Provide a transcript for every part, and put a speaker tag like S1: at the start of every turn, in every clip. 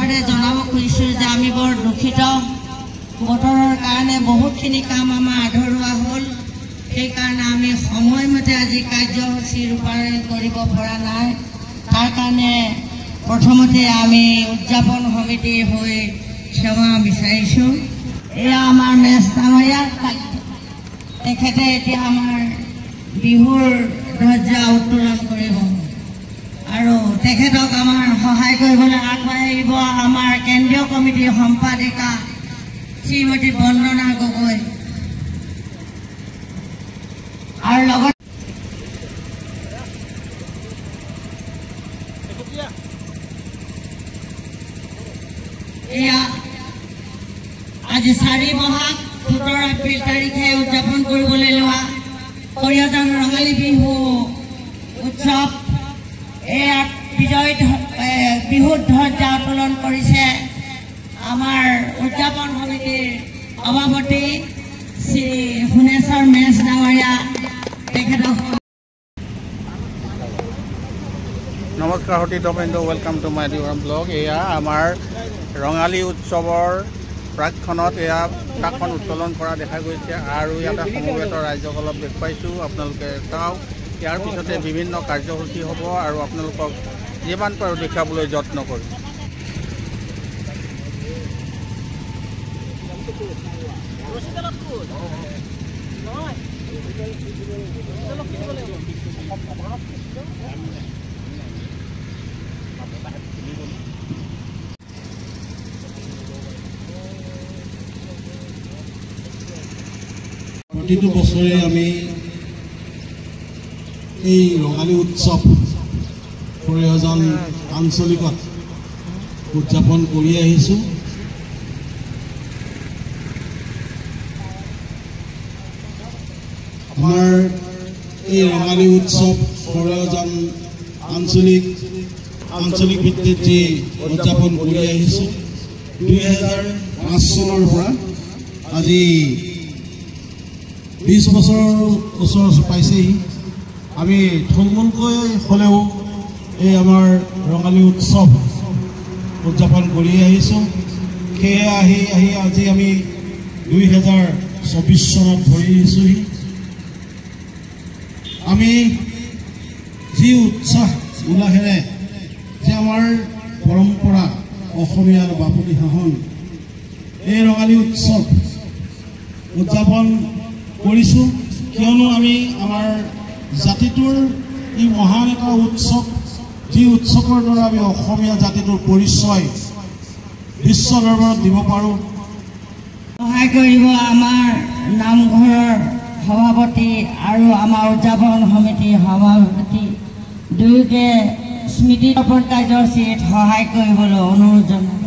S1: মুখেৰে জনাব খুজিছোঁ যে আমি বৰ দুখিত বতৰৰ কাৰণে বহুতখিনি কাম আমাৰ আধৰুৱা হ'ল সেইকাৰণে আমি সময়মতে আজি কাৰ্যসূচী ৰূপায়ণ কৰিব পৰা নাই তাৰ কাৰণে প্ৰথমতে আমি উদযাপন সমিতিৰ হৈ সেৱা বিচাৰিছোঁ এয়া আমাৰ মেচ ডাঙৰীয়া তেখেতে এতিয়া আমাৰ বিহুৰ ধ্বজা উত্তোলন কৰিব আৰু তেখেতক আমাৰ সহায় কৰিবলৈ আগবাঢ়ি আহিব আমাৰ কেন্দ্ৰীয় কমিটিৰ সম্পাদিকা শ্ৰীমতী বন্দনা গগৈ আৰু লগত এয়া আজি 4 বহাগ 17 এপ্ৰিল তাৰিখে উদযাপন কৰিবলৈ লোৱা কৰিয়াজান ৰঙালী বিহু উৎসৱ এয়া বিজয় বিহুৰ ধ্বজা উত্তোলন কৰিছে আমাৰ উদযাপন সমিতিৰ সভাপতি শ্ৰী শুনেশ্বৰ মেচ ডাঙৰীয়া তেখেতক
S2: নমস্কাৰ সতীৰ্থবৃন্দ ৱেলকাম টু মাই ডিউৰাম ব্লগ এয়া আমাৰ ৰঙালী উৎসৱৰ প্ৰাকখনত এয়া পতাকাখন উত্তোলন কৰা দেখা গৈছে আৰু ইয়াতে সমবেত ৰাইজক অলপ দেখুৱাইছোঁ আপোনালোকে চাওক ইয়াৰ পিছতে বিভিন্ন কাৰ্যসূচী হ'ব আৰু আপোনালোকক যিমান পাৰোঁ দেখুৱাবলৈ যত্ন কৰিম
S3: প্ৰতিটো বছৰে আমি এই ৰঙালী উৎসৱ কৰিয়াজান আঞ্চলিকত উদযাপন কৰি আহিছোঁ আমাৰ এই ৰঙালী উৎসৱ কৰিয়াজান আঞ্চলিক ভিত্তিত যি উদযাপন কৰি আহিছোঁ 2005 চনৰ পৰা আজি 20 বছৰৰ ওচৰ পাইছেহি আমি থুলমূলকৈ হ'লেও এই আমাৰ ৰঙালী উৎসৱ উদযাপন কৰি আহিছোঁ সেয়ে আহি আজি আমি 2024 চনত ভৰি দিছোঁহি আমি যি উৎসাহ উল্লাহেৰে যে আমাৰ পৰম্পৰা অসমীয়াৰ বাপতি সাহোন এই ৰঙালী উৎসৱ উদযাপন কৰিছোঁ কিয়নো আমি আমাৰ জাতিটোৰ এই মহান এটা উৎসৱ যি উৎসৱৰ দ্বাৰা আমি অসমীয়া জাতিটোৰ পৰিচয় বিশ্ব দৰবাৰত দিব পাৰোঁ
S1: সহায় কৰিব আমাৰ নামঘৰৰ সভাপতি আৰু আমাৰ উদযাপন সমিতিৰ সভাপতি দুয়োকে স্মৃতি তৰ্পণ কাৰ্যসূচীত সহায় কৰিবলৈ অনুৰোধ জনালোঁ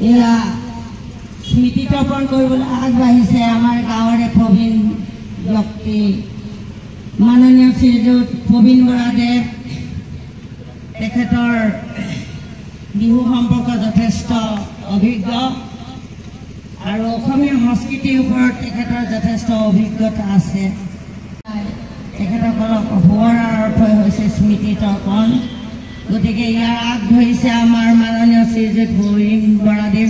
S1: এয়া স্মৃতি তৰ্পণ কৰিবলৈ আগবাঢ়িছে আমাৰ গাঁৱৰে প্ৰবীণ ব্যক্তি মাননীয় শ্ৰীযুত প্ৰবীণ বৰাদেৱ তেখেতৰ বিহু সম্পৰ্কত যথেষ্ট অভিজ্ঞ আৰু অসমীয়া সংস্কৃতিৰ ওপৰত তেখেতৰ যথেষ্ট অভিজ্ঞতা আছে তেখেতসকলক শুৱৰাৰ অৰ্থই হৈছে স্মৃতি তৰ্পণ গতিকে ইয়াৰ আগ ধৰিছে আমাৰ মাননীয় শ্ৰীযুত প্ৰবীণ বৰাদেৱ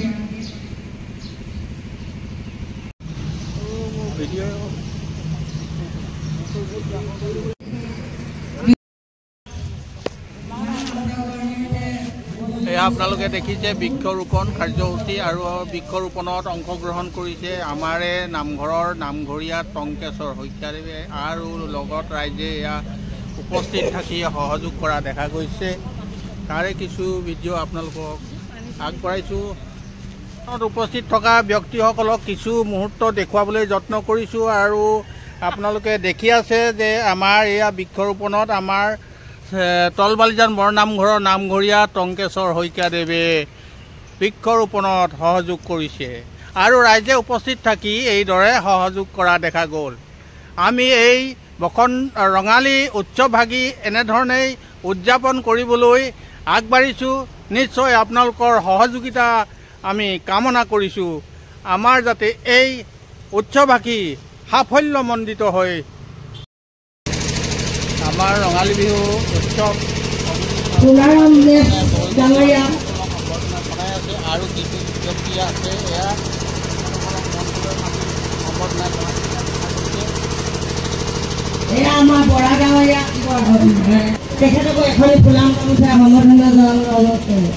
S2: এয়া আপোনালোকে দেখিছে বৃক্ষৰোপণ কাৰ্যসূচী আৰু বৃক্ষৰোপণত অংশগ্ৰহণ কৰিছে আমাৰে নামঘৰৰ নামঘৰীয়া টংকেশ্বৰ শইকীয়াদেৱে আৰু লগত ৰাইজে এয়া উপস্থিত থাকি সহযোগ কৰা দেখা গৈছে তাৰে কিছু ভিডিঅ' আপোনালোকক আগবঢ়াইছোঁ উপস্থিত থকা ব্যক্তিসকলক কিছু মুহূৰ্ত দেখুৱাবলৈ যত্ন কৰিছোঁ আৰু আপোনালোকে দেখি আছে যে আমাৰ এয়া বৃক্ষৰোপণত আমাৰ তলবালিজান বৰনামঘৰৰ নামঘৰীয়া টংকেশ্বৰ শইকীয়াদেৱে বৃক্ষৰোপণত সহযোগ কৰিছে আৰু ৰাইজে উপস্থিত থাকি এইদৰে সহযোগ কৰা দেখা গ'ল আমি এই ৰঙালী উৎসৱভাগী এনেধৰণেই উদযাপন কৰিবলৈ আগবাঢ়িছোঁ নিশ্চয় আপোনালোকৰ সহযোগিতা আমি কামনা কৰিছোঁ আমাৰ যাতে এই উৎসৱভাগী সাফল্যমণ্ডিত হৈ আমাৰ ৰঙালী বিহু উৎসৱ
S1: সোণাৰাম নেচ ডাঙৰীয়া
S2: বনাই আছে আৰু কিছু ব্যক্তি আছে এয়া
S1: এয়া আমাৰ বৰা ডাঙৰীয়া তেখেতকো এখনি ফুলাম গামোচা সম্বৰ্ধনা জনাবলৈ অনুৰোধ কৰিলোঁ।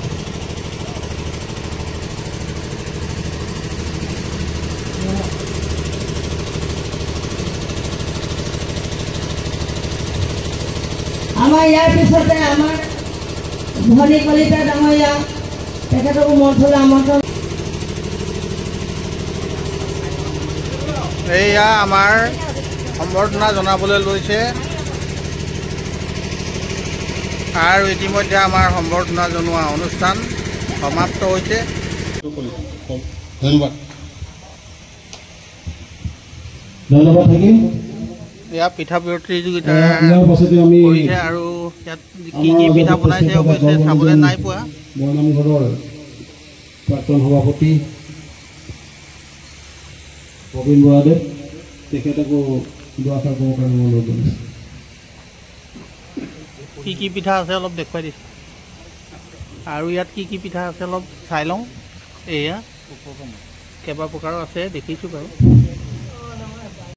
S1: আমাৰ ইয়াৰ পিছতে আমাৰ ধনী কলিতা ডাঙৰীয়া তেখেতকো মঞ্চলৈ আমন্ত্ৰণ।
S2: এয়া আমাৰ সম্বৰ্ধনা জনাবলৈ লৈছে আৰু ইতিমধ্যে আমাৰ সম্বৰ্ধনা জনোৱা অনুষ্ঠান সমাপ্ত হৈছে।
S3: ধন্যবাদ ধন্যবাদ থাকিম।
S2: এয়া পিঠা প্ৰতিযোগিতা
S3: ইয়াৰ পাছতে আমি
S2: কৰিছে আৰু ইয়াত কি কি পিঠা বনাইছে অৱশ্যে চাবলৈ নাই পোৱা।
S3: বৰনামঘৰৰ প্ৰাক্তন সভাপতি প্ৰবীণ বৰাদেৱ তেখেতকো দুআষাৰ ক'বৰ কাৰণে অনুৰোধ জনাইছোঁ।
S2: কি কি পিঠা আছে অলপ দেখুৱাই দিছে আৰু ইয়াত কি কি পিঠা আছে অলপ চাই লওঁ। এয়া কেইবা প্ৰকাৰৰ আছে দেখিছোঁ বাৰু।